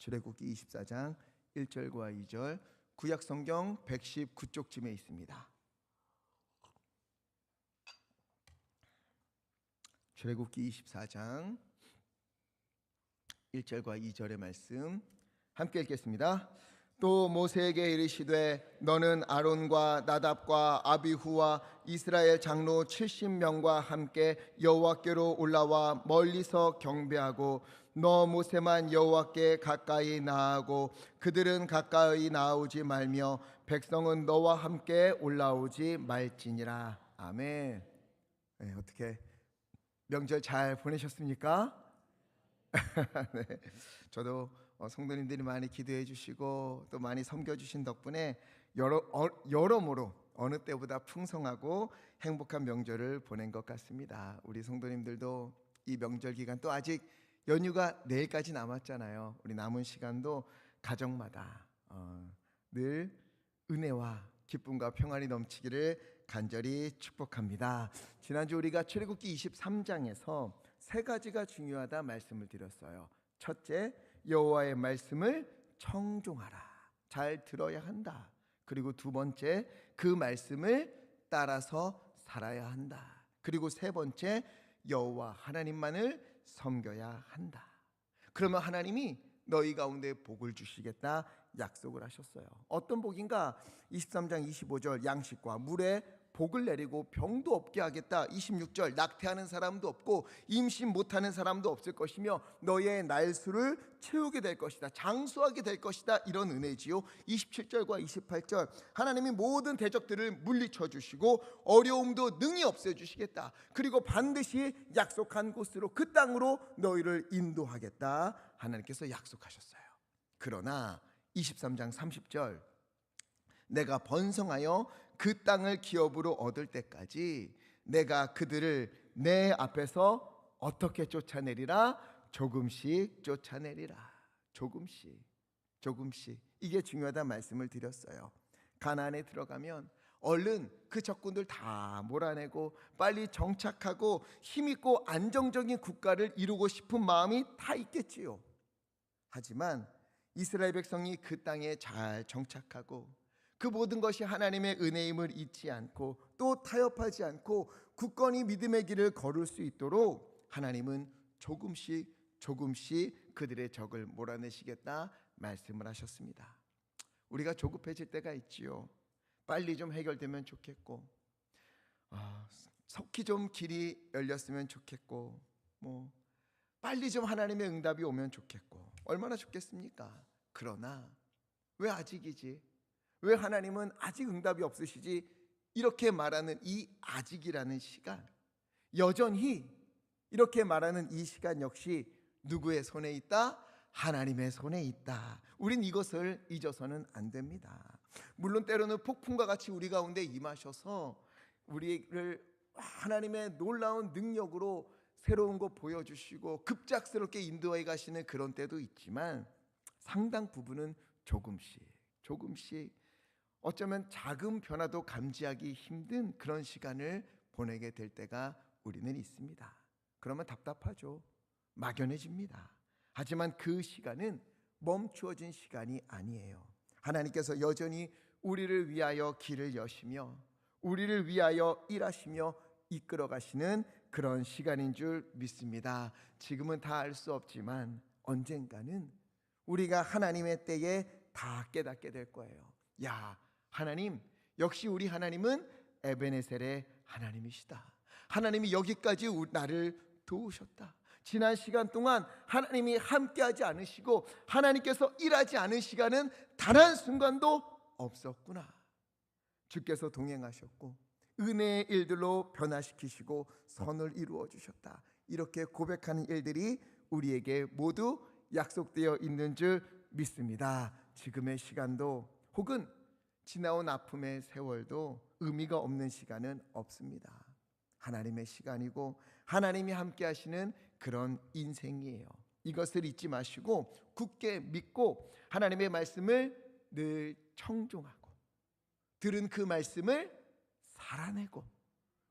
출애굽기 24장 1절과 2절, 구약 성경 119쪽쯤에 있습니다. 출애굽기 24장 1절과 2절의 말씀 함께 읽겠습니다. 또 모세에게 이르시되 너는 아론과 나답과 아비후와 이스라엘 장로 70명과 함께 여호와께로 올라와 멀리서 경배하고 너 모세만 여호와께 가까이 나아가고 그들은 가까이 나오지 말며 백성은 너와 함께 올라오지 말지니라. 아멘. 네, 어떻게 명절 잘 보내셨습니까? 네, 저도 성도님들이 많이 기도해 주시고 또 많이 섬겨 주신 덕분에 여러모로 어느 때보다 풍성하고 행복한 명절을 보낸 것 같습니다. 우리 성도님들도 이 명절 기간, 또 아직 연휴가 내일까지 남았잖아요. 우리 남은 시간도 가정마다 늘 은혜와 기쁨과 평안이 넘치기를 간절히 축복합니다. 지난주 우리가 출애굽기 23장에서 세 가지가 중요하다 말씀을 드렸어요. 첫째, 여호와의 말씀을 청종하라. 잘 들어야 한다. 그리고 두 번째, 그 말씀을 따라서 살아야 한다. 그리고 세 번째, 여호와 하나님만을 섬겨야 한다. 그러면 하나님이 너희 가운데 복을 주시겠다 약속을 하셨어요. 어떤 복인가? 23장 25절, 양식과 물에 복을 내리고 병도 없게 하겠다. 26절, 낙태하는 사람도 없고 임신 못하는 사람도 없을 것이며 너의 날수를 채우게 될 것이다. 장수하게 될 것이다. 이런 은혜지요. 27절과 28절, 하나님이 모든 대적들을 물리쳐 주시고 어려움도 능히 없애 주시겠다. 그리고 반드시 약속한 곳으로, 그 땅으로 너희를 인도하겠다. 하나님께서 약속하셨어요. 그러나 23장 30절, 내가 번성하여 그 땅을 기업으로 얻을 때까지 내가 그들을 내 앞에서 어떻게 쫓아내리라? 조금씩 쫓아내리라. 조금씩, 조금씩. 이게 중요하다 말씀을 드렸어요. 가나안에 들어가면 얼른 그 적군들 다 몰아내고 빨리 정착하고 힘있고 안정적인 국가를 이루고 싶은 마음이 다 있겠지요. 하지만 이스라엘 백성이 그 땅에 잘 정착하고 그 모든 것이 하나님의 은혜임을 잊지 않고 또 타협하지 않고 굳건히 믿음의 길을 걸을 수 있도록 하나님은 조금씩 조금씩 그들의 적을 몰아내시겠다 말씀을 하셨습니다. 우리가 조급해질 때가 있지요. 빨리 좀 해결되면 좋겠고, 속히 좀 길이 열렸으면 좋겠고, 빨리 좀 하나님의 응답이 오면 좋겠고, 얼마나 좋겠습니까? 그러나 왜 아직이지? 왜 하나님은 아직 응답이 없으시지? 이렇게 말하는 이 아직이라는 시간, 여전히 이렇게 말하는 이 시간 역시 누구의 손에 있다? 하나님의 손에 있다. 우린 이것을 잊어서는 안 됩니다. 물론 때로는 폭풍과 같이 우리 가운데 임하셔서 우리를 하나님의 놀라운 능력으로 새로운 거 보여주시고 급작스럽게 인도해 가시는 그런 때도 있지만 상당 부분은 조금씩 조금씩, 어쩌면 작은 변화도 감지하기 힘든 그런 시간을 보내게 될 때가 우리는 있습니다. 그러면 답답하죠. 막연해집니다. 하지만 그 시간은 멈추어진 시간이 아니에요. 하나님께서 여전히 우리를 위하여 길을 여시며 우리를 위하여 일하시며 이끌어 가시는 그런 시간인 줄 믿습니다. 지금은 다 알 수 없지만 언젠가는 우리가 하나님의 때에 다 깨닫게 될 거예요. 야, 하나님, 역시 우리 하나님은 에베네셀의 하나님이시다. 하나님이 여기까지 나를 도우셨다. 지난 시간 동안 하나님이 함께하지 않으시고 하나님께서 일하지 않은 시간은 단 한순간도 없었구나. 주께서 동행하셨고 은혜의 일들로 변화시키시고 선을 이루어 주셨다. 이렇게 고백하는 일들이 우리에게 모두 약속되어 있는 줄 믿습니다. 지금의 시간도 혹은 지나온 아픔의 세월도 의미가 없는 시간은 없습니다. 하나님의 시간이고 하나님이 함께 하시는 그런 인생이에요. 이것을 잊지 마시고 굳게 믿고 하나님의 말씀을 늘 청종하고 들은 그 말씀을 살아내고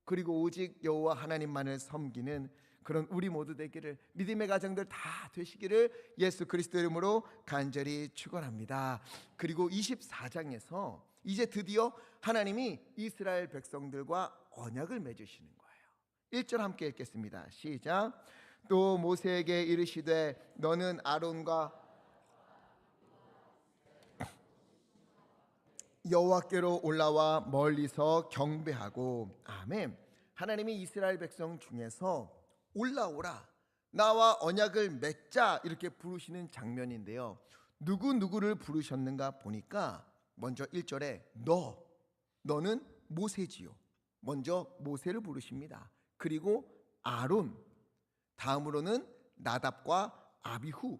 그리고 오직 여호와 하나님만을 섬기는 그런 우리 모두 되기를, 믿음의 가정들 다 되시기를 예수 그리스도 이름으로 간절히 축원합니다. 그리고 24장에서 이제 드디어 하나님이 이스라엘 백성들과 언약을 맺으시는 거예요. 1절 함께 읽겠습니다. 시작. 또 모세에게 이르시되 너는 아론과 여호와께로 올라와 멀리서 경배하고. 아멘. 하나님이 이스라엘 백성 중에서 올라오라, 나와 언약을 맺자 이렇게 부르시는 장면인데요. 누구를 부르셨는가 보니까 먼저 1절에 너는 모세지요. 먼저 모세를 부르십니다. 그리고 아론, 다음으로는 나답과 아비후,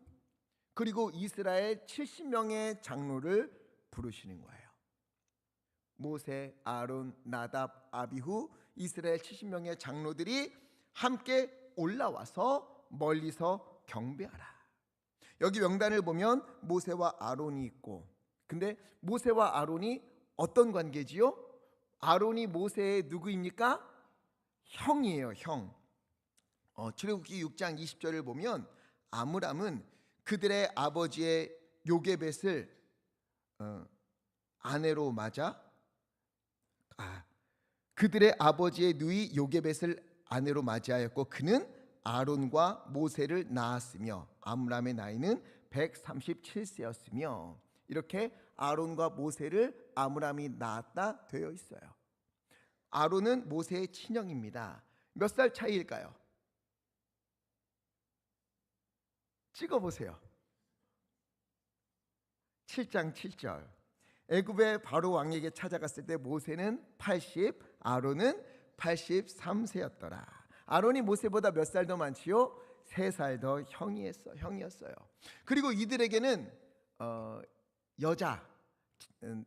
그리고 이스라엘 70명의 장로를 부르시는 거예요. 모세, 아론, 나답, 아비후, 이스라엘 70명의 장로들이 함께 올라와서 멀리서 경배하라. 여기 명단을 보면 모세와 아론이 있고, 근데 모세와 아론이 어떤 관계지요? 아론이 모세의 누구입니까? 형이에요, 형. 출애굽기 6장 20절을 보면 아므람은 그들의 아버지의 요게벳을 아내로 맞아 그들의 아버지의 누이 요게벳을 아내로 맞이하였고 그는 아론과 모세를 낳았으며 아므람의 나이는 137세였으며 이렇게 아론과 모세를 아므람이 낳았다 되어 있어요. 아론은 모세의 친형입니다. 몇 살 차이일까요? 찍어보세요. 7장 7절. 애굽의 바로 왕에게 찾아갔을 때 모세는 80, 아론은 83세였더라. 아론이 모세보다 몇 살 더 많지요? 3살 더 형이었어요. 그리고 이들에게는 여자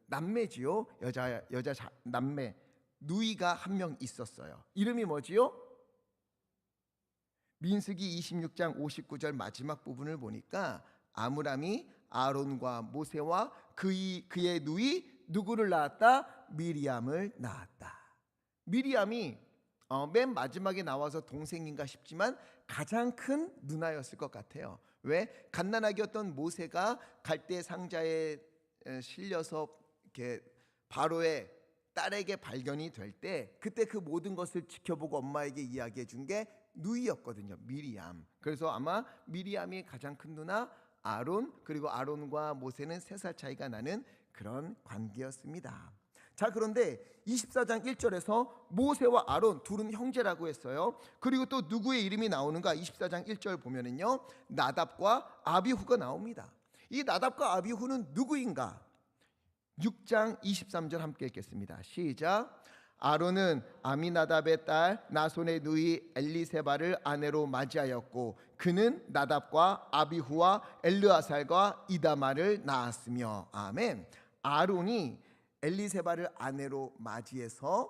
남매지요. 여자 남매 누이가 한 명 있었어요. 이름이 뭐지요? 민수기 26장 59절 마지막 부분을 보니까 아므람이 아론과 모세와 그의 누이 누구를 낳았다? 미리암을 낳았다. 미리암이 맨 마지막에 나와서 동생인가 싶지만 가장 큰 누나였을 것 같아요. 왜? 갓난아기였던 모세가 갈대 상자에 실려서 이렇게 바로의 딸에게 발견이 될 때 그때 그 모든 것을 지켜보고 엄마에게 이야기해 준 게 누이였거든요. 미리암. 그래서 아마 미리암이 가장 큰 누나, 아론, 그리고 아론과 모세는 3살 차이가 나는 그런 관계였습니다. 자, 그런데 24장 1절에서 모세와 아론 둘은 형제라고 했어요. 그리고 또 누구의 이름이 나오는가? 24장 1절 보면은요, 나답과 아비후가 나옵니다. 이 나답과 아비후는 누구인가? 6장 23절 함께 읽겠습니다. 시작. 아론은 아미나답의 딸 나손의 누이 엘리세바를 아내로 맞이하였고 그는 나답과 아비후와 엘르아살과 이다마를 낳았으며. 아멘. 아론이 엘리세바를 아내로 맞이해서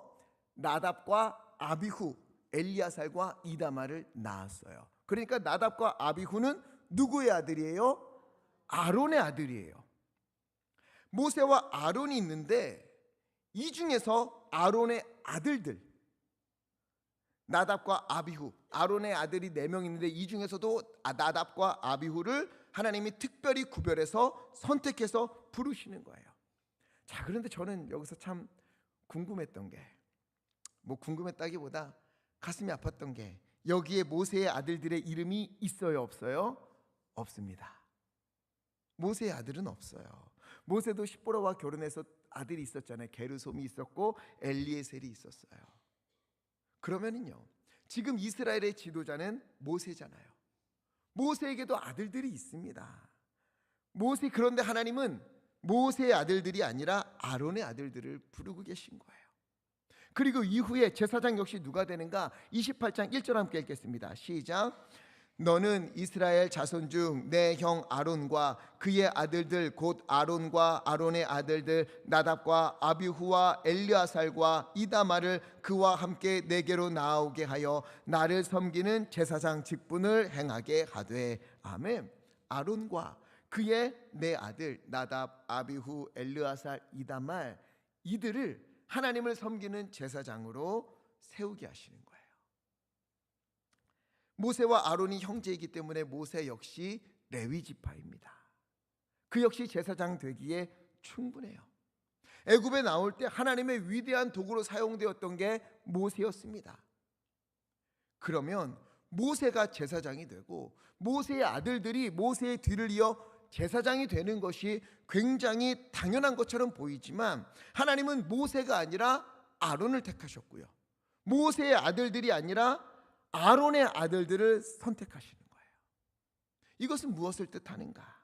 나답과 아비후, 엘리아살과 이다마를 낳았어요. 그러니까 나답과 아비후는 누구의 아들이에요? 아론의 아들이에요. 모세와 아론이 있는데 이 중에서 아론의 아들들, 나답과 아비후, 아론의 아들이 4명 있는데 이 중에서도 나답과 아비후를 하나님이 특별히 구별해서 선택해서 부르시는 거예요. 자, 그런데 저는 여기서 참 궁금했던 게, 궁금했다기보다 가슴이 아팠던 게, 여기에 모세의 아들들의 이름이 있어요, 없어요? 없습니다. 모세의 아들은 없어요. 모세도 십보라와 결혼해서 아들이 있었잖아요. 게르솜이 있었고 엘리에셀이 있었어요. 그러면은요, 지금 이스라엘의 지도자는 모세잖아요. 모세에게도 아들들이 있습니다. 그런데 하나님은 모세의 아들들이 아니라 아론의 아들들을 부르고 계신 거예요. 그리고 이후에 제사장 역시 누가 되는가? 28장 1절 함께 읽겠습니다. 시작. 너는 이스라엘 자손 중 내 형 아론과 그의 아들들 곧 아론과 아론의 아들들 나답과 아비후와 엘리아살과 이다마를 그와 함께 내게로 나오게 하여 나를 섬기는 제사장 직분을 행하게 하되. 아멘. 아론과 그의 네 아들 나답, 아비후, 엘르아살, 이다말, 이들을 하나님을 섬기는 제사장으로 세우게 하시는 거예요. 모세와 아론이 형제이기 때문에 모세 역시 레위 지파입니다. 그 역시 제사장 되기에 충분해요. 애굽에 나올 때 하나님의 위대한 도구로 사용되었던 게 모세였습니다. 그러면 모세가 제사장이 되고 모세의 아들들이 모세의 뒤를 이어 제사장이 되는 것이 굉장히 당연한 것처럼 보이지만 하나님은 모세가 아니라 아론을 택하셨고요, 모세의 아들들이 아니라 아론의 아들들을 선택하시는 거예요. 이것은 무엇을 뜻하는가?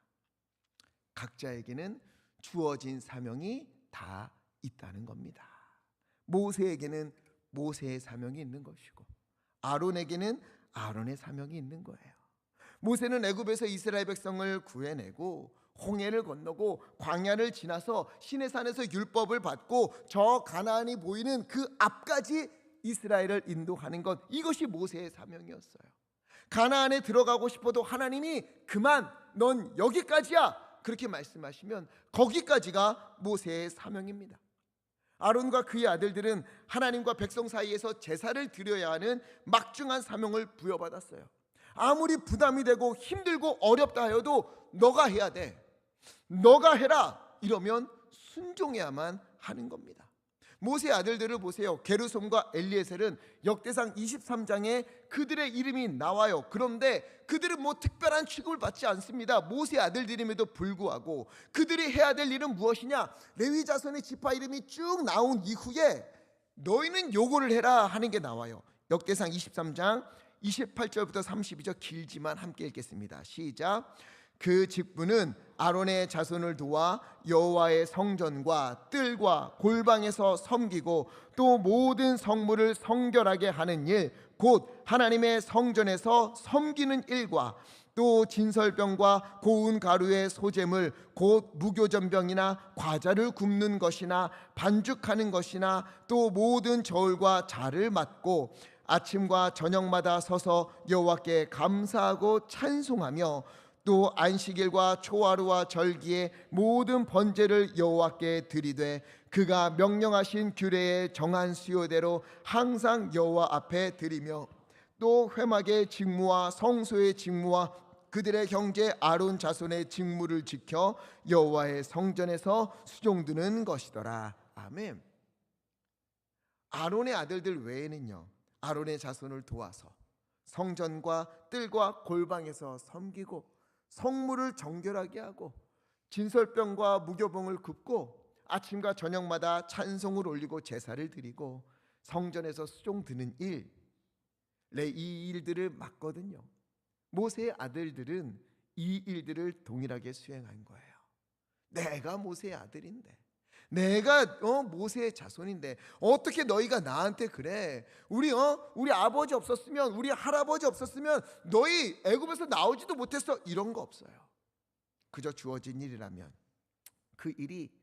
각자에게는 주어진 사명이 다 있다는 겁니다. 모세에게는 모세의 사명이 있는 것이고 아론에게는 아론의 사명이 있는 거예요. 모세는 애굽에서 이스라엘 백성을 구해내고 홍해를 건너고 광야를 지나서 시내산에서 율법을 받고 저 가나안이 보이는 그 앞까지 이스라엘을 인도하는 것, 이것이 모세의 사명이었어요. 가나안에 들어가고 싶어도 하나님이 그만, 넌 여기까지야, 그렇게 말씀하시면 거기까지가 모세의 사명입니다. 아론과 그의 아들들은 하나님과 백성 사이에서 제사를 드려야 하는 막중한 사명을 부여받았어요. 아무리 부담이 되고 힘들고 어렵다 하여도 너가 해야 돼, 너가 해라, 이러면 순종해야만 하는 겁니다. 모세의 아들들을 보세요. 게르솜과 엘리에셀은 역대상 23장에 그들의 이름이 나와요. 그런데 그들은 특별한 취급을 받지 않습니다. 모세의 아들들임에도 불구하고 그들이 해야 될 일은 무엇이냐? 레위 자손의 지파 이름이 쭉 나온 이후에 너희는 요거를 해라 하는 게 나와요. 역대상 23장 28절부터 32절, 길지만 함께 읽겠습니다. 시작. 그 직분은 아론의 자손을 도와 여호와의 성전과 뜰과 골방에서 섬기고 또 모든 성물을 성결하게 하는 일, 곧 하나님의 성전에서 섬기는 일과 또 진설병과 고운 가루의 소재물 곧 무교전병이나 과자를 굽는 것이나 반죽하는 것이나 또 모든 저울과 자를 맡고 아침과 저녁마다 서서 여호와께 감사하고 찬송하며 또 안식일과 초하루와 절기의 모든 번제를 여호와께 드리되 그가 명령하신 규례의 정한 수요대로 항상 여호와 앞에 드리며 또 회막의 직무와 성소의 직무와 그들의 형제 아론 자손의 직무를 지켜 여호와의 성전에서 수종드는 것이더라. 아멘. 아론의 아들들 외에는요, 아론의 자손을 도와서 성전과 뜰과 골방에서 섬기고 성물을 정결하게 하고 진설병과 무교봉을 굽고 아침과 저녁마다 찬송을 올리고 제사를 드리고 성전에서 수종 드는 일, 이 일들을 맡거든요. 모세의 아들들은 이 일들을 동일하게 수행한 거예요. 내가 모세의 아들인데, 내가 모세의 자손인데 어떻게 너희가 나한테 그래? 우리 아버지 없었으면, 우리 할아버지 없었으면 너희 애굽에서 나오지도 못했어, 이런 거 없어요. 그저 주어진 일이라면, 그 일이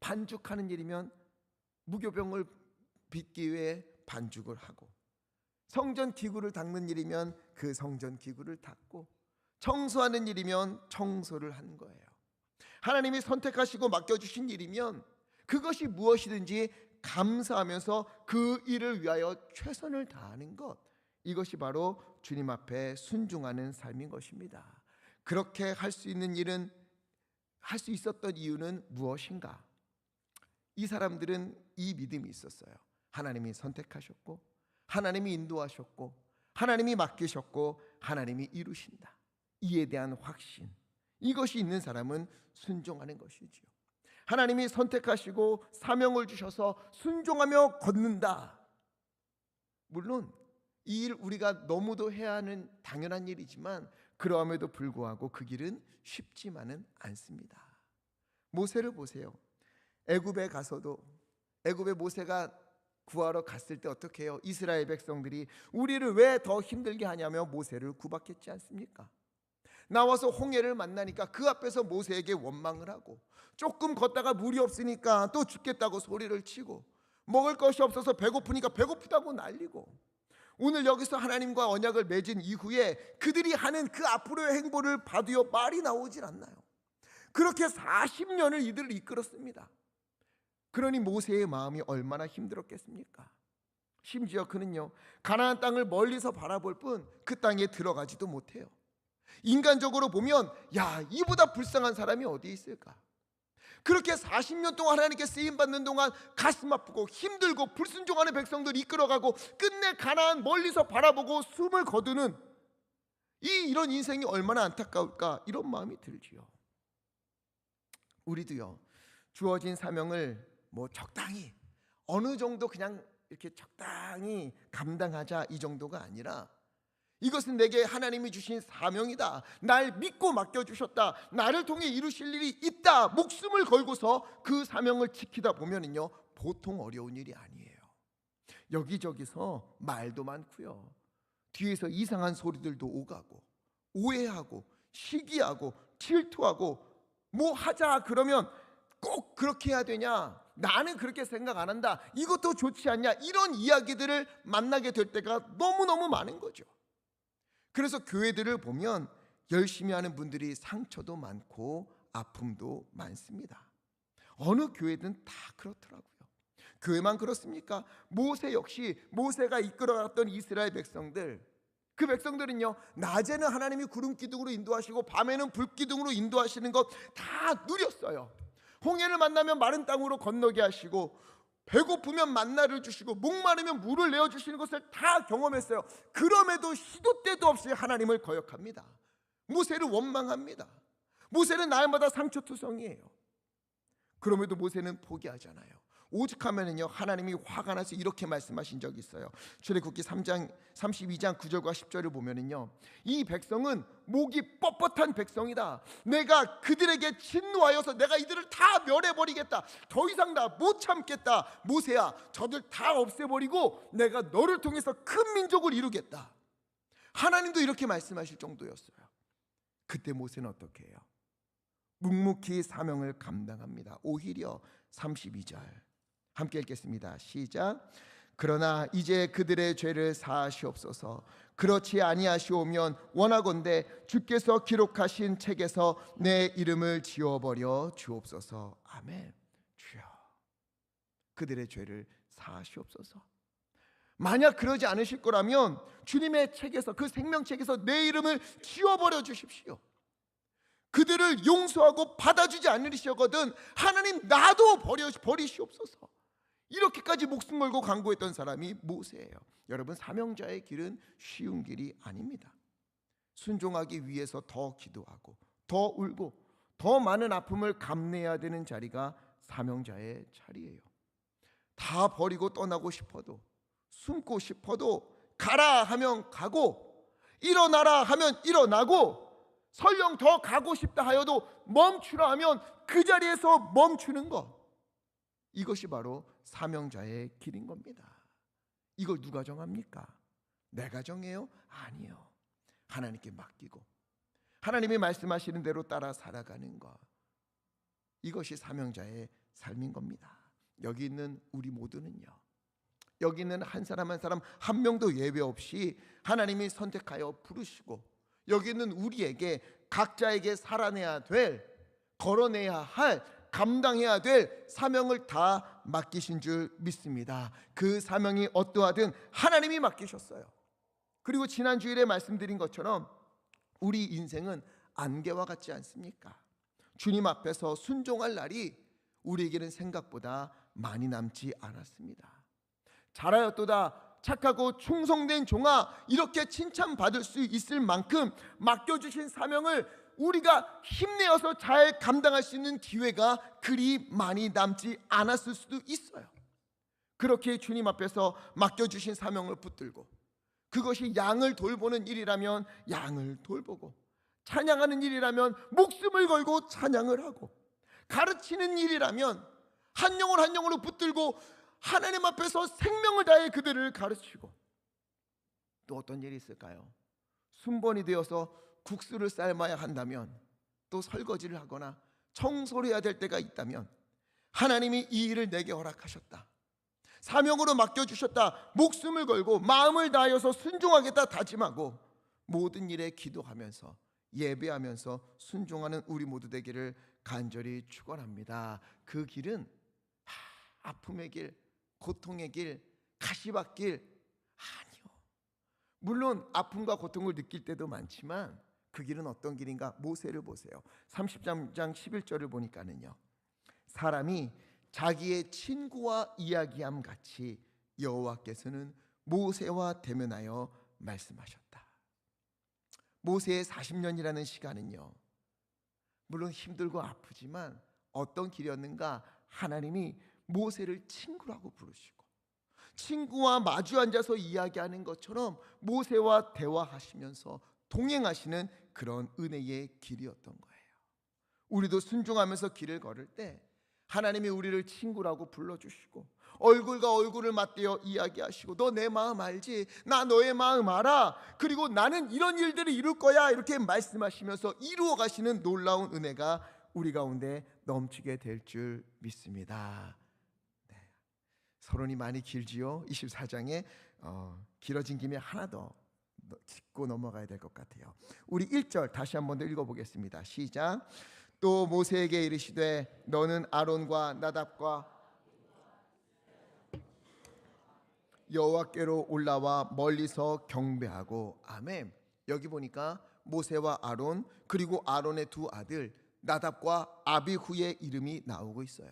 반죽하는 일이면 무교병을 빚기 위해 반죽을 하고, 성전 기구를 닦는 일이면 그 성전 기구를 닦고, 청소하는 일이면 청소를 하는 거예요. 하나님이 선택하시고 맡겨주신 일이면 그것이 무엇이든지 감사하면서 그 일을 위하여 최선을 다하는 것, 이것이 바로 주님 앞에 순종하는 삶인 것입니다. 그렇게 할 수 있는 일은, 할 수 있었던 이유는 무엇인가? 이 사람들은 이 믿음이 있었어요. 하나님이 선택하셨고 하나님이 인도하셨고 하나님이 맡기셨고 하나님이 이루신다, 이에 대한 확신, 이것이 있는 사람은 순종하는 것이지요. 하나님이 선택하시고 사명을 주셔서 순종하며 걷는다. 물론 이 일 우리가 너무도 해야 하는 당연한 일이지만 그러함에도 불구하고 그 길은 쉽지만은 않습니다. 모세를 보세요. 애굽에 가서도, 애굽에 모세가 구하러 갔을 때 어떻게 해요? 이스라엘 백성들이 우리를 왜 더 힘들게 하냐며 모세를 구박했지 않습니까? 나와서 홍해를 만나니까 그 앞에서 모세에게 원망을 하고, 조금 걷다가 물이 없으니까 또 죽겠다고 소리를 치고, 먹을 것이 없어서 배고프니까 배고프다고 난리고, 오늘 여기서 하나님과 언약을 맺은 이후에 그들이 하는 그 앞으로의 행보를 봐도요, 말이 나오질 않나요? 그렇게 40년을 이들을 이끌었습니다. 그러니 모세의 마음이 얼마나 힘들었겠습니까? 심지어 그는요, 가나안 땅을 멀리서 바라볼 뿐 그 땅에 들어가지도 못해요. 인간적으로 보면 이보다 불쌍한 사람이 어디 있을까? 그렇게 40년 동안 하나님께 쓰임받는 동안 가슴 아프고 힘들고 불순종하는 백성들 이끌어가고 끝내 가나안 멀리서 바라보고 숨을 거두는 이런 인생이 얼마나 안타까울까, 이런 마음이 들지요. 우리도요, 주어진 사명을 적당히 어느 정도 그냥 이렇게 적당히 감당하자, 이 정도가 아니라 이것은 내게 하나님이 주신 사명이다, 날 믿고 맡겨주셨다, 나를 통해 이루실 일이 있다, 목숨을 걸고서 그 사명을 지키다 보면은요, 보통 어려운 일이 아니에요. 여기저기서 말도 많고요, 뒤에서 이상한 소리들도 오가고 오해하고 시기하고 질투하고 뭐 하자 그러면 꼭 그렇게 해야 되냐, 나는 그렇게 생각 안 한다, 이것도 좋지 않냐, 이런 이야기들을 만나게 될 때가 너무너무 많은 거죠. 그래서 교회들을 보면 열심히 하는 분들이 상처도 많고 아픔도 많습니다. 어느 교회든 다 그렇더라고요. 교회만 그렇습니까? 모세 역시, 모세가 이끌어갔던 이스라엘 백성들, 그 백성들은요, 낮에는 하나님이 구름 기둥으로 인도하시고 밤에는 불 기둥으로 인도하시는 것 다 누렸어요. 홍해를 만나면 마른 땅으로 건너게 하시고, 배고프면 만나를 주시고, 목마르면 물을 내어주시는 것을 다 경험했어요. 그럼에도 시도 때도 없이 하나님을 거역합니다. 모세를 원망합니다. 모세는 날마다 상처투성이에요. 그럼에도 모세는 포기하잖아요. 오죽하면은요, 하나님이 화가 나서 이렇게 말씀하신 적이 있어요. 출애굽기 3장 32장 9절과 10절을 보면은요, 이 백성은 목이 뻣뻣한 백성이다, 내가 그들에게 진노하여서 내가 이들을 다 멸해버리겠다, 더 이상 나 못 참겠다, 모세야 저들 다 없애버리고 내가 너를 통해서 큰 민족을 이루겠다. 하나님도 이렇게 말씀하실 정도였어요. 그때 모세는 어떻게 해요? 묵묵히 사명을 감당합니다. 오히려 32절 함께 읽겠습니다. 시작. 그러나 이제 그들의 죄를 사하시옵소서. 그렇지 아니하시오면 원하건대 주께서 기록하신 책에서 내 이름을 지워버려 주옵소서. 아멘. 주여, 그들의 죄를 사하시옵소서. 만약 그러지 않으실 거라면 주님의 책에서, 그 생명책에서 내 이름을 지워버려 주십시오. 그들을 용서하고 받아주지 않으시거든 하나님 나도 버리시옵소서. 이렇게까지 목숨 걸고 간구했던 사람이 모세예요. 여러분, 사명자의 길은 쉬운 길이 아닙니다. 순종하기 위해서 더 기도하고 더 울고 더 많은 아픔을 감내해야 되는 자리가 사명자의 자리예요. 다 버리고 떠나고 싶어도, 숨고 싶어도, 가라 하면 가고 일어나라 하면 일어나고, 설령 더 가고 싶다 하여도 멈추라 하면 그 자리에서 멈추는 것, 이것이 바로 사명자의 길인 겁니다. 이걸 누가 정합니까? 내가 정해요? 아니요. 하나님께 맡기고 하나님이 말씀하시는 대로 따라 살아가는 것, 이것이 사명자의 삶인 겁니다. 여기 있는 우리 모두는요, 여기 있는 한 사람 한 사람 한 명도 예외 없이 하나님이 선택하여 부르시고 여기 있는 우리에게 각자에게 살아내야 될, 걸어내야 할, 감당해야 될 사명을 다 맡기신 줄 믿습니다. 그 사명이 어떠하든 하나님이 맡기셨어요. 그리고 지난 주일에 말씀드린 것처럼 우리 인생은 안개와 같지 않습니까? 주님 앞에서 순종할 날이 우리에게는 생각보다 많이 남지 않았습니다. 잘하였도다 착하고 충성된 종아, 이렇게 칭찬받을 수 있을 만큼 맡겨주신 사명을 우리가 힘내어서 잘 감당할 수 있는 기회가 그리 많이 남지 않았을 수도 있어요. 그렇게 주님 앞에서 맡겨주신 사명을 붙들고, 그것이 양을 돌보는 일이라면 양을 돌보고, 찬양하는 일이라면 목숨을 걸고 찬양을 하고, 가르치는 일이라면 한 영혼 한 영혼을 붙들고 하나님 앞에서 생명을 다해 그들을 가르치고, 또 어떤 일이 있을까요? 순번이 되어서 국수를 삶아야 한다면, 또 설거지를 하거나 청소를 해야 될 때가 있다면 하나님이 이 일을 내게 허락하셨다, 사명으로 맡겨주셨다, 목숨을 걸고 마음을 다하여서 순종하겠다 다짐하고 모든 일에 기도하면서 예배하면서 순종하는 우리 모두 되기를 간절히 축원합니다. 그 길은 아픔의 길, 고통의 길, 가시밭길 아니요. 물론 아픔과 고통을 느낄 때도 많지만 그 길은 어떤 길인가? 모세를 보세요. 33장 11절을 보니까는요, 사람이 자기의 친구와 이야기함 같이 여호와께서는 모세와 대면하여 말씀하셨다. 모세의 40년이라는 시간은요, 물론 힘들고 아프지만 어떤 길이었는가? 하나님이 모세를 친구라고 부르시고 친구와 마주 앉아서 이야기하는 것처럼 모세와 대화하시면서 동행하시는 그런 은혜의 길이었던 거예요. 우리도 순종하면서 길을 걸을 때 하나님이 우리를 친구라고 불러주시고 얼굴과 얼굴을 맞대어 이야기하시고 너 내 마음 알지? 나 너의 마음 알아. 그리고 나는 이런 일들을 이룰 거야. 이렇게 말씀하시면서 이루어 가시는 놀라운 은혜가 우리 가운데 넘치게 될 줄 믿습니다. 네. 서론이 많이 길지요. 24장에 길어진 김에 하나 더 짚고 넘어가야 될 것 같아요. 우리 1절 다시 한번 더 읽어보겠습니다. 시작. 또 모세에게 이르시되 너는 아론과 나답과 여호와께로 올라와 멀리서 경배하고. 아멘. 여기 보니까 모세와 아론 그리고 아론의 두 아들 나답과 아비후의 이름이 나오고 있어요.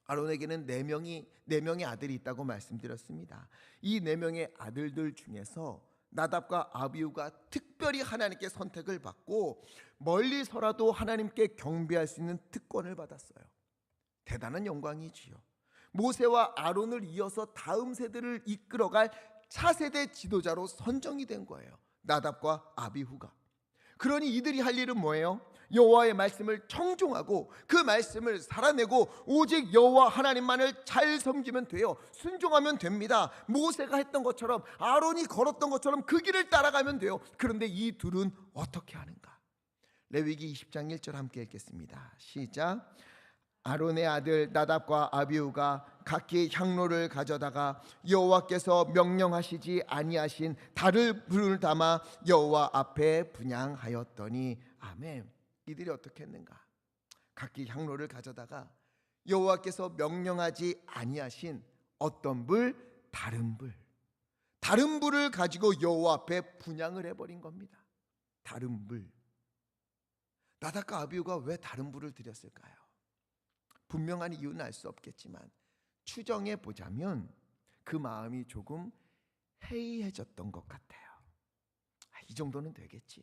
아론에게는 네 명의 아들이 있다고 말씀드렸습니다. 이 네 명의 아들들 중에서 나답과 아비후가 특별히 하나님께 선택을 받고 멀리서라도 하나님께 경배할 수 있는 특권을 받았어요. 대단한 영광이지요. 모세와 아론을 이어서 다음 세대를 이끌어갈 차세대 지도자로 선정이 된 거예요. 나답과 아비후가. 그러니 이들이 할 일은 뭐예요? 여호와의 말씀을 청종하고 그 말씀을 살아내고 오직 여호와 하나님만을 잘 섬기면 돼요. 순종하면 됩니다. 모세가 했던 것처럼 아론이 걸었던 것처럼 그 길을 따라가면 돼요. 그런데 이 둘은 어떻게 하는가? 레위기 20장 1절 함께 읽겠습니다. 시작. 아론의 아들 나답과 아비후가 각기 향로를 가져다가 여호와께서 명령하시지 아니하신 달을 불을 담아 여호와 앞에 분향하였더니. 아멘. 이들이 어떻게 했는가? 각기 향로를 가져다가 여호와께서 명령하지 아니하신 어떤 불? 다른 불. 다른 불을 가지고 여호와 앞에 분향을 해버린 겁니다. 다른 불. 나답과 아비후가 왜 다른 불을 드렸을까요? 분명한 이유는 알 수 없겠지만 추정해 보자면 그 마음이 조금 해이해졌던 것 같아요. 이 정도는 되겠지.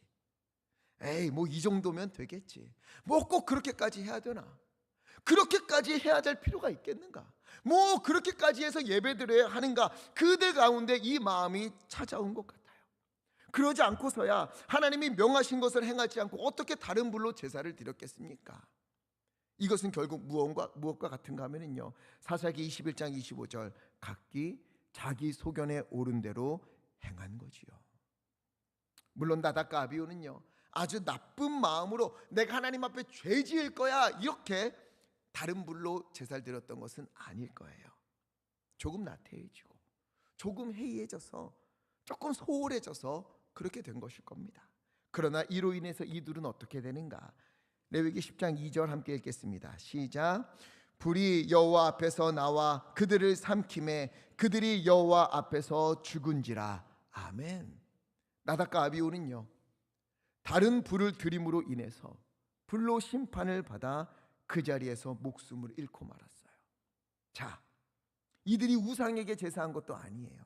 에이, 뭐 이 정도면 되겠지. 뭐 꼭 그렇게까지 해야 되나? 그렇게까지 해야 될 필요가 있겠는가? 뭐 그렇게까지 해서 예배드려야 하는가? 그들 가운데 이 마음이 찾아온 것 같아요. 그러지 않고서야 하나님이 명하신 것을 행하지 않고 어떻게 다른 불로 제사를 드렸겠습니까? 이것은 결국 무엇과 같은가 하면요, 사사기 21장 25절 각기 자기 소견에 오른 대로 행한 거지요. 물론 나답과 아비후는요, 아주 나쁜 마음으로 내가 하나님 앞에 죄 지을 거야 이렇게 다른 불로 제사를 드렸던 것은 아닐 거예요. 조금 나태해지고 조금 해이해져서 조금 소홀해져서 그렇게 된 것일 겁니다. 그러나 이로 인해서 이 둘은 어떻게 되는가? 레위기 10장 2절 함께 읽겠습니다. 시작. 불이 여호와 앞에서 나와 그들을 삼킴에 그들이 여호와 앞에서 죽은지라. 아멘. 나답과 아비후는요, 다른 불을 들임으로 인해서 불로 심판을 받아 그 자리에서 목숨을 잃고 말았어요. 자, 이들이 우상에게 제사한 것도 아니에요.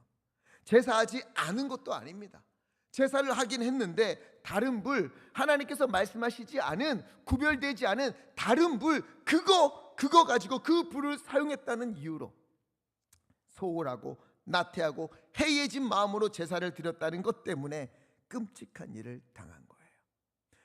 제사하지 않은 것도 아닙니다. 제사를 하긴 했는데 다른 불, 하나님께서 말씀하시지 않은, 구별되지 않은 다른 불, 그거 가지고 그 불을 사용했다는 이유로 소홀하고 나태하고 해이해진 마음으로 제사를 드렸다는 것 때문에 끔찍한 일을 당한 거예요.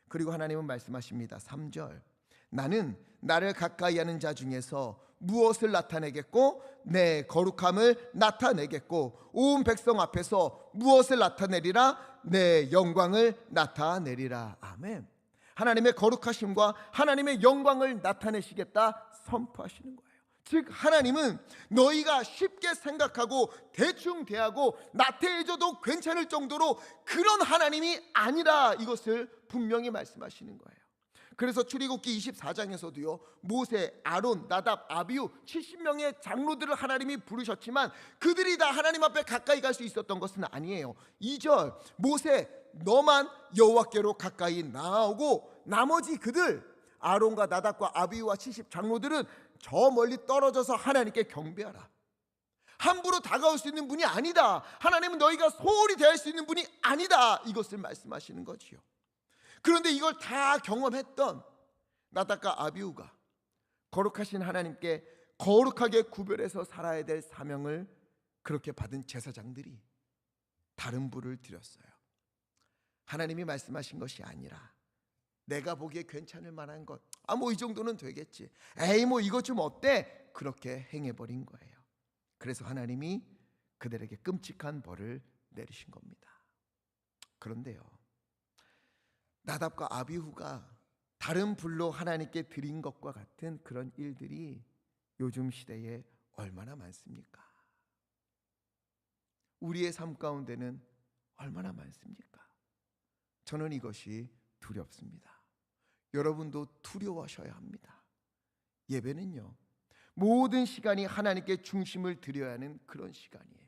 그리고 하나님은 말씀하십니다. 3절. 나는 나를 가까이 하는 자 중에서 무엇을 나타내겠고 내 거룩함을 나타내겠고 온 백성 앞에서 무엇을 나타내리라? 내 영광을 나타내리라. 아멘. 하나님의 거룩하심과 하나님의 영광을 나타내시겠다 선포하시는 거예요. 즉 하나님은 너희가 쉽게 생각하고 대충 대하고 나태해져도 괜찮을 정도로 그런 하나님이 아니라 이것을 분명히 말씀하시는 거예요. 그래서 출애굽기 24장에서도요, 모세, 아론, 나답, 아비후 70명의 장로들을 하나님이 부르셨지만 그들이 다 하나님 앞에 가까이 갈 수 있었던 것은 아니에요. 2절, 모세 너만 여호와께로 가까이 나아오고 나머지 그들 아론과 나답과 아비후와 70 장로들은 저 멀리 떨어져서 하나님께 경배하라. 함부로 다가올 수 있는 분이 아니다. 하나님은 너희가 소홀히 대할 수 있는 분이 아니다. 이것을 말씀하시는 거지요. 그런데 이걸 다 경험했던 나답과 아비후가 거룩하신 하나님께 거룩하게 구별해서 살아야 될 사명을 그렇게 받은 제사장들이 다른 불을 드렸어요. 하나님이 말씀하신 것이 아니라 내가 보기에 괜찮을 만한 것, 뭐 이 정도는 되겠지, 에이 뭐 이것 좀 어때, 그렇게 행해버린 거예요. 그래서 하나님이 그들에게 끔찍한 벌을 내리신 겁니다. 그런데요, 나답과 아비후가 다른 불로 하나님께 드린 것과 같은 그런 일들이 요즘 시대에 얼마나 많습니까? 우리의 삶 가운데는 얼마나 많습니까? 저는 이것이 두렵습니다. 여러분도 두려워하셔야 합니다. 예배는요, 모든 시간이 하나님께 중심을 드려야 하는 그런 시간이에요.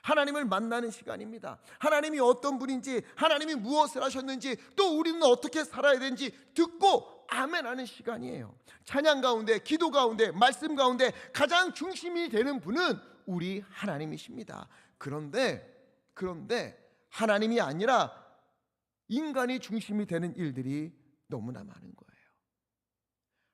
하나님을 만나는 시간입니다. 하나님이 어떤 분인지, 하나님이 무엇을 하셨는지, 또 우리는 어떻게 살아야 되는지 듣고 아멘하는 시간이에요. 찬양 가운데, 기도 가운데, 말씀 가운데 가장 중심이 되는 분은 우리 하나님이십니다. 그런데 하나님이 아니라 인간이 중심이 되는 일들이 너무나 많은 거예요.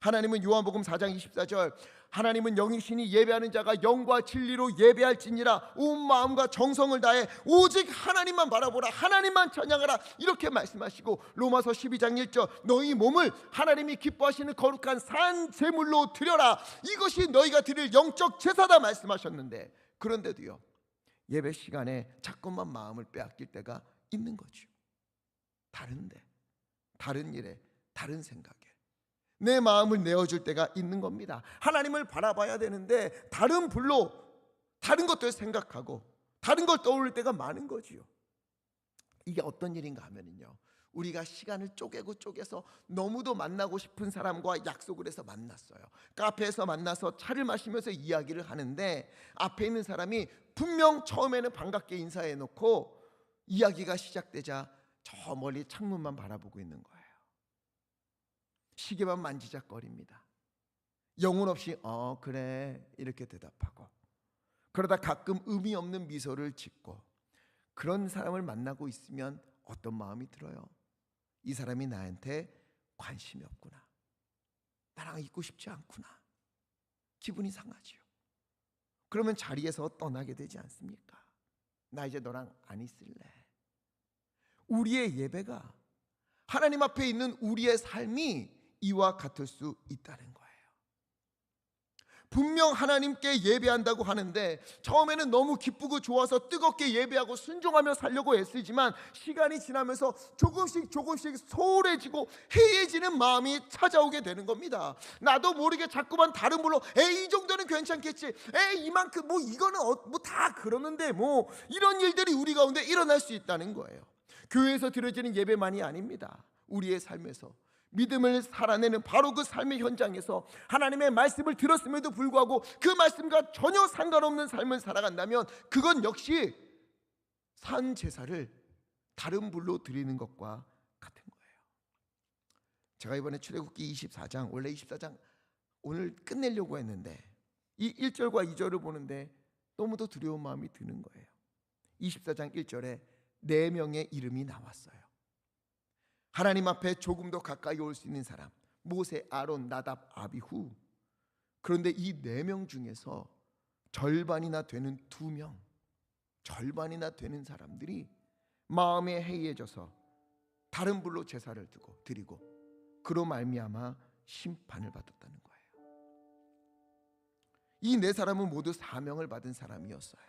하나님은 요한복음 4장 24절, 하나님은 영이시니 예배하는 자가 영과 진리로 예배할지니라, 온 마음과 정성을 다해 오직 하나님만 바라보라, 하나님만 찬양하라, 이렇게 말씀하시고, 로마서 12장 1절, 너희 몸을 하나님이 기뻐하시는 거룩한 산 제물로 드려라, 이것이 너희가 드릴 영적 제사다 말씀하셨는데, 그런데도요, 예배 시간에 자꾸만 마음을 빼앗길 때가 있는 거죠. 다른데, 다른 일에, 다른 생각에 내 마음을 내어줄 때가 있는 겁니다. 하나님을 바라봐야 되는데 다른 불로 다른 것들 생각하고 다른 걸 떠올릴 때가 많은 거지요. 이게 어떤 일인가 하면요, 우리가 시간을 쪼개서 너무도 만나고 싶은 사람과 약속을 해서 만났어요. 카페에서 만나서 차를 마시면서 이야기를 하는데 앞에 있는 사람이 분명 처음에는 반갑게 인사해 놓고 이야기가 시작되자 저 멀리 창문만 바라보고 있는 거예요. 시계만 만지작거립니다. 영혼 없이 그래 이렇게 대답하고, 그러다 가끔 의미 없는 미소를 짓고, 그런 사람을 만나고 있으면 어떤 마음이 들어요? 이 사람이 나한테 관심이 없구나, 나랑 있고 싶지 않구나, 기분이 상하지요. 그러면 자리에서 떠나게 되지 않습니까? 나 이제 너랑 안 있을래. 우리의 예배가, 하나님 앞에 있는 우리의 삶이 이와 같을 수 있다는 거예요. 분명 하나님께 예배한다고 하는데 처음에는 너무 기쁘고 좋아서 뜨겁게 예배하고 순종하며 살려고 애쓰지만 시간이 지나면서 조금씩 소홀해지고 해이해지는 마음이 찾아오게 되는 겁니다. 나도 모르게 자꾸만 다른 불로 이 정도는 괜찮겠지, 이만큼 뭐 이거는 뭐 다 그러는데 뭐, 이런 일들이 우리 가운데 일어날 수 있다는 거예요. 교회에서 드려지는 예배만이 아닙니다. 우리의 삶에서 믿음을 살아내는 바로 그 삶의 현장에서 하나님의 말씀을 들었음에도 불구하고 그 말씀과 전혀 상관없는 삶을 살아간다면 그건 역시 산 제사를 다른 불로 드리는 것과 같은 거예요. 제가 이번에 출애굽기 24장, 원래 24장 오늘 끝내려고 했는데 이 1절과 2절을 보는데 너무도 두려운 마음이 드는 거예요. 24장 1절에 4명의 이름이 나왔어요. 하나님 앞에 조금 더 가까이 올 수 있는 사람, 모세, 아론, 나답, 아비후. 그런데 이 4명 중에서 절반이나 되는 2명, 절반이나 되는 사람들이 마음에 해이해져서 다른 불로 제사를 드리고 그로 말미암아 심판을 받았다는 거예요. 이 4사람은 모두 사명을 받은 사람이었어요.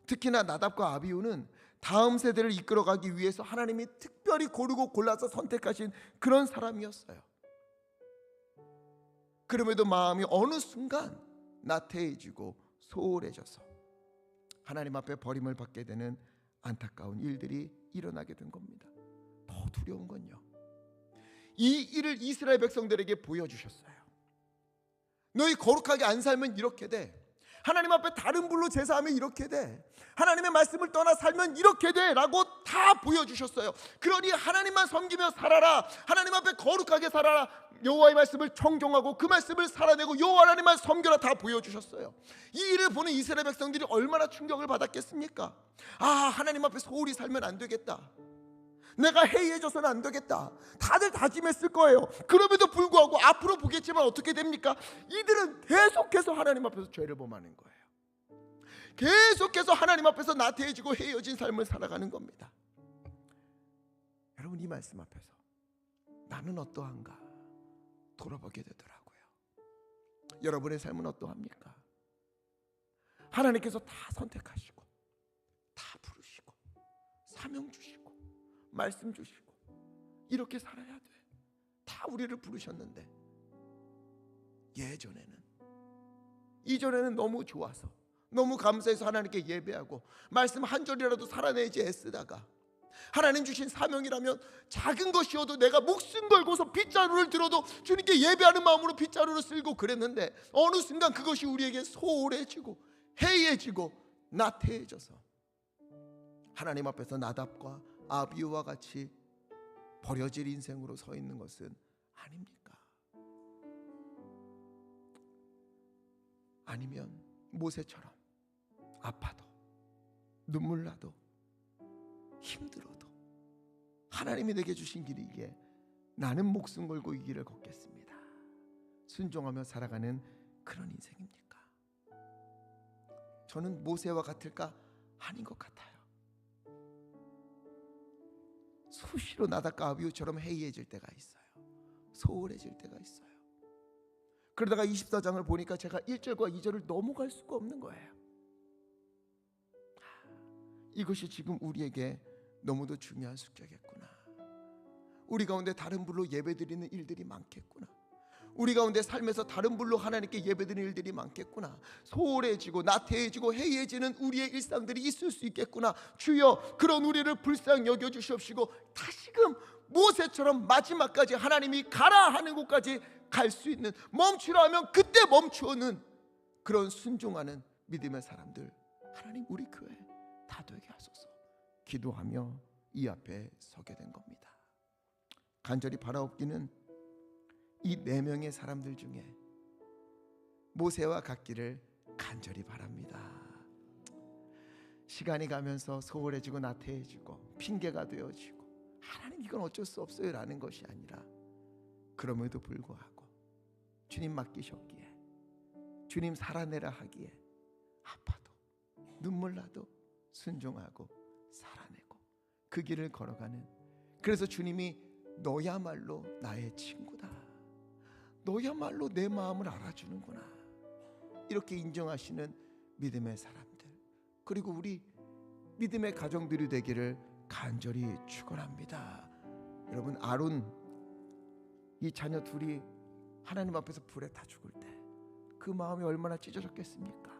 특히나 나답과 아비후는 다음 세대를 이끌어가기 위해서 하나님이 특별히 고르고 골라서 선택하신 그런 사람이었어요. 그럼에도 마음이 어느 순간 나태해지고 소홀해져서 하나님 앞에 버림을 받게 되는 안타까운 일들이 일어나게 된 겁니다. 더 두려운 건요, 이 일을 이스라엘 백성들에게 보여주셨어요. 너희 거룩하게 안 살면 이렇게 돼. 하나님 앞에 다른 불로 제사하면 이렇게 돼. 하나님의 말씀을 떠나 살면 이렇게 돼 라고 다 보여주셨어요. 그러니 하나님만 섬기며 살아라. 하나님 앞에 거룩하게 살아라. 여호와의 말씀을 청종하고 그 말씀을 살아내고 여호와 하나님만 섬겨라 다 보여주셨어요. 이 일을 보는 이스라엘 백성들이 얼마나 충격을 받았겠습니까? 아, 하나님 앞에 소홀히 살면 안 되겠다. 내가 해이해져서는 안 되겠다. 다들 다짐했을 거예요. 그럼에도 불구하고 앞으로 보겠지만 어떻게 됩니까? 이들은 계속해서 하나님 앞에서 죄를 범하는 거예요. 계속해서 하나님 앞에서 나태해지고 해이해진 삶을 살아가는 겁니다. 여러분, 이 말씀 앞에서 나는 어떠한가 돌아보게 되더라고요. 여러분의 삶은 어떠합니까? 하나님께서 다 선택하시고 다 부르시고 사명 주시고 말씀 주시고 이렇게 살아야 돼. 다 우리를 부르셨는데 이전에는 너무 좋아서 너무 감사해서 하나님께 예배하고 말씀 한 절이라도 살아내지 애쓰다가 하나님 주신 사명이라면 작은 것이어도 내가 목숨 걸고서 빗자루를 들어도 주님께 예배하는 마음으로 빗자루를 쓸고 그랬는데 어느 순간 그것이 우리에게 소홀해지고 해이해지고 나태해져서 하나님 앞에서 나답과 아비후와 같이 버려질 인생으로 서 있는 것은 아닙니까? 아니면 모세처럼 아파도 눈물 나도 힘들어도 하나님이 내게 주신 길이 이게 나는 목숨 걸고 이 길을 걷겠습니다. 순종하며 살아가는 그런 인생입니까? 저는 모세와 같을까? 아닌 것 같아요. 수시로 나답과 아비후처럼 해이해질 때가 있어요. 소홀해질 때가 있어요. 그러다가 24장을 보니까 제가 1절과 2절을 넘어갈 수가 없는 거예요. 이것이 지금 우리에게 너무도 중요한 숙제겠구나. 우리 가운데 다른 불로 예배드리는 일들이 많겠구나. 우리 가운데 삶에서 다른 불로 하나님께 예배드리는 일들이 많겠구나. 소홀해지고 나태해지고 해이해지는 우리의 일상들이 있을 수 있겠구나. 주여, 그런 우리를 불쌍히 여겨주시옵시고 다시금 모세처럼 마지막까지 하나님이 가라 하는 곳까지 갈 수 있는, 멈추라 하면 그때 멈추는 그런 순종하는 믿음의 사람들 하나님 우리 교회 다 되게 하소서. 기도하며 이 앞에 서게 된 겁니다. 간절히 바라옵기는 이 4명의 사람들 중에 모세와 같기를 간절히 바랍니다. 시간이 가면서 소홀해지고 나태해지고 핑계가 되어지고 하나님 이건 어쩔 수 없어요 라는 것이 아니라, 그럼에도 불구하고 주님 맡기셨기에 주님 살아내라 하기에 아파도 눈물 나도 순종하고 살아내고 그 길을 걸어가는, 그래서 주님이 너야말로 나의 친구다, 너야말로 내 마음을 알아주는구나 이렇게 인정하시는 믿음의 사람들, 그리고 우리 믿음의 가정들이 되기를 간절히 축원합니다. 여러분, 아론 이 자녀 둘이 하나님 앞에서 불에 타 죽을 때 그 마음이 얼마나 찢어졌겠습니까?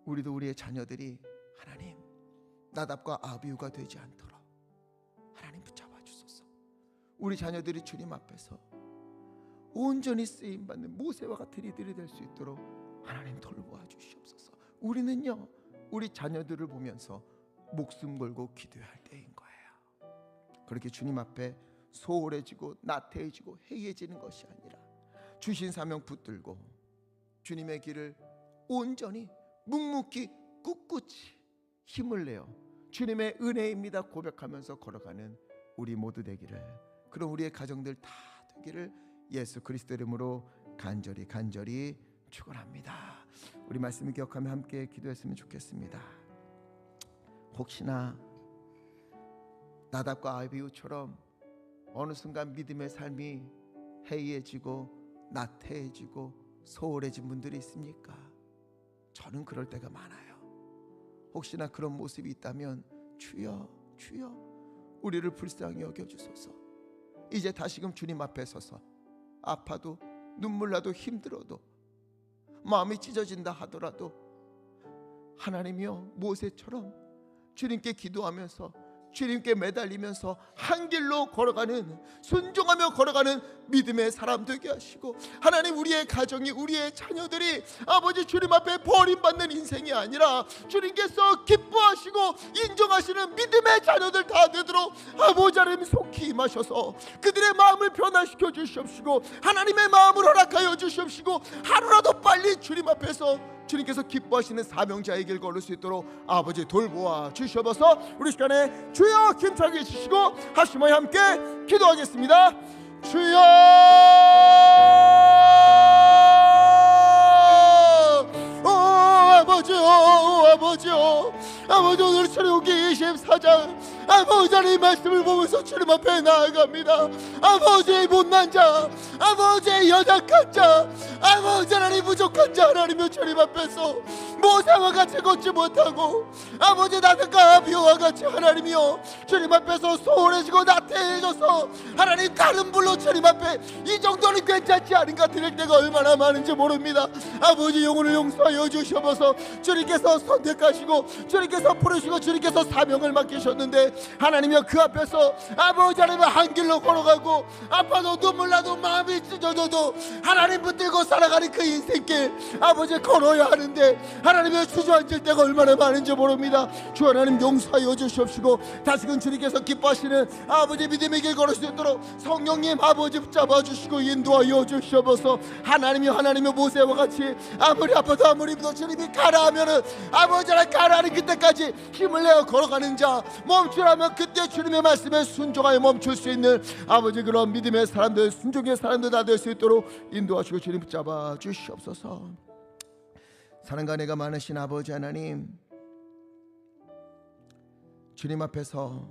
우리도 우리의 자녀들이 하나님 나답과 아비후가 되지 않도록 하나님 붙잡아 주소서. 우리 자녀들이 주님 앞에서 온전히 쓰임받는 모세와 같은 이들이 될 수 있도록 하나님 돌보아 주시옵소서. 우리는요 우리 자녀들을 보면서 목숨 걸고 기도해야 할 때인 거예요. 그렇게 주님 앞에 소홀해지고 나태해지고 해이해지는 것이 아니라 주신 사명 붙들고 주님의 길을 온전히 묵묵히 꿋꿋이 힘을 내어 주님의 은혜입니다 고백하면서 걸어가는 우리 모두 되기를, 그런 우리의 가정들 다 되기를 예수 그리스도 이름으로 간절히 축원합니다. 우리 말씀을 기억하며 함께 기도했으면 좋겠습니다. 혹시나 나답과 아비후처럼 어느 순간 믿음의 삶이 해이해지고 나태해지고 소홀해진 분들이 있습니까? 저는 그럴 때가 많아요. 혹시나 그런 모습이 있다면 주여 우리를 불쌍히 여겨주소서. 이제 다시금 주님 앞에 서서 아파도 눈물 나도 힘들어도 마음이 찢어진다 하더라도 하나님이여 모세처럼 주님께 기도하면서 주님께 매달리면서 한 길로 걸어가는, 순종하며 걸어가는 믿음의 사람 되게 하시고, 하나님 우리의 가정이, 우리의 자녀들이 아버지 주님 앞에 버림받는 인생이 아니라 주님께서 기뻐하시고 인정하시는 믿음의 자녀들 다 되도록 아버지 하나님 속히 임하셔서 그들의 마음을 변화시켜 주시옵시고 하나님의 마음을 허락하여 주시옵시고 하루라도 빨리 주님 앞에서 주님께서 기뻐하시는 사명자의 길 걸을 수 있도록 아버지 돌보아 주시옵소서. 우리 시간에 주여 힘차게 해주시고 하시모에 함께 기도하겠습니다. 주여 아버지요 아버지 오늘 출애굽기 24장 아버지 하나님 말씀을 보면서 주님 앞에 나아갑니다. 아버지의 못난 자, 아버지의 연약한 자, 아버지 하나님 부족한 자 하나님의 주님 앞에서 모세와 같이 걷지 못하고 아버지 나단과 아비오와 같이 하나님이여 주님 앞에서 소홀해지고 나태해져서 하나님 다른 불로 주님 앞에 이 정도는 괜찮지 않은가 드릴 때가 얼마나 많은지 모릅니다. 아버지 영혼을 용서하여 주시옵소서. 주님께서 선택하시고 주님께서 부르시고 주님께서 사명을 맡기셨는데 하나님이여 그 앞에서 아버지 하나님 한 길로 걸어가고 아파도 눈물 나도 마음이 찢어져도 하나님 붙들고 살아가는 그 인생길 아버지 걸어야 하는데 하나님이여 주저앉을 때가 얼마나 많은지 모릅니다. 주 하나님 용서하여 주시옵시고 다시금 주님께서 기뻐하시는 아버지 믿음의 길 걸을 수 있도록 성령님 아버지 붙잡아 주시고 인도하여 주시옵소서. 하나님이여 모세와 같이 아무리 아파도 아무리 힘도 주님이 가라 하면은 아버지 하나님 가라는 그때까지 힘을 내어 걸어가는 자, 멈추라면 그때 주님의 말씀에 순종하여 멈출 수 있는 아버지 그런 믿음의 사람들, 순종의 사람들 다 될 수 있도록 인도하시고 주님 붙잡아 주시옵소서. 사랑과 은혜가 많으신 아버지 하나님, 주님 앞에서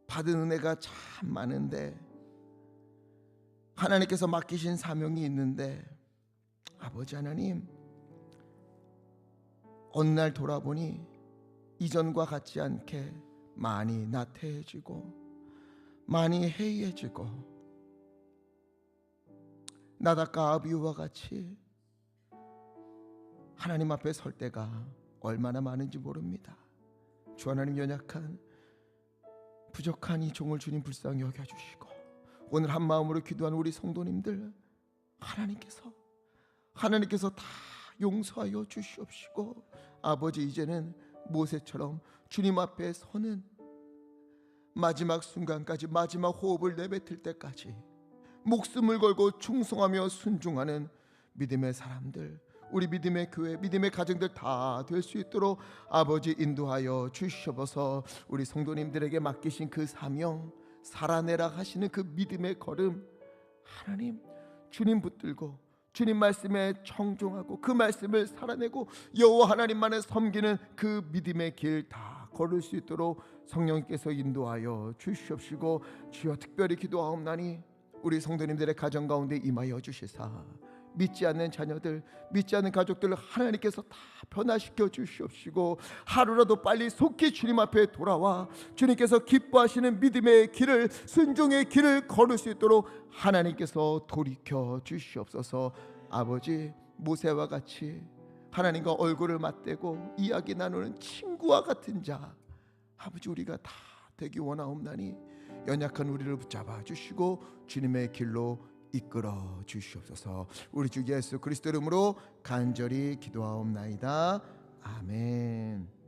받은 은혜가 참 많은데 하나님께서 맡기신 사명이 있는데 아버지 하나님 어느 날 돌아보니 이전과 같지 않게 많이 나태해지고 많이 해이해지고 나답과 아비후와 같이 하나님 앞에 설 때가 얼마나 많은지 모릅니다. 주 하나님 연약한 부족한 이 종을 주님 불쌍히 여겨주시고 오늘 한 마음으로 기도하는 우리 성도님들 하나님께서 다 용서하여 주시옵시고 아버지 이제는 모세처럼 주님 앞에 서는 마지막 순간까지 마지막 호흡을 내뱉을 때까지 목숨을 걸고 충성하며 순종하는 믿음의 사람들, 우리 믿음의 교회, 믿음의 가정들 다 될 수 있도록 아버지 인도하여 주시옵소서. 우리 성도님들에게 맡기신 그 사명, 살아내라 하시는 그 믿음의 걸음 하나님 주님 붙들고 주님 말씀에 청종하고 그 말씀을 살아내고 여호와 하나님만을 섬기는 그 믿음의 길 다 걸을 수 있도록 성령께서 인도하여 주시옵시고 주여 특별히 기도하옵나니 우리 성도님들의 가정 가운데 임하여 주시사 믿지 않는 자녀들, 믿지 않는 가족들을 하나님께서 다 변화시켜 주시옵시고 하루라도 빨리 속히 주님 앞에 돌아와 주님께서 기뻐하시는 믿음의 길을, 순종의 길을 걸을 수 있도록 하나님께서 돌이켜 주시옵소서. 아버지 모세와 같이 하나님과 얼굴을 맞대고 이야기 나누는 친구와 같은 자 아버지 우리가 다 되기 원하옵나니 연약한 우리를 붙잡아 주시고 주님의 길로 이끌어 주시옵소서. 우리 주 예수 그리스도 이름으로 간절히 기도하옵나이다. 아멘.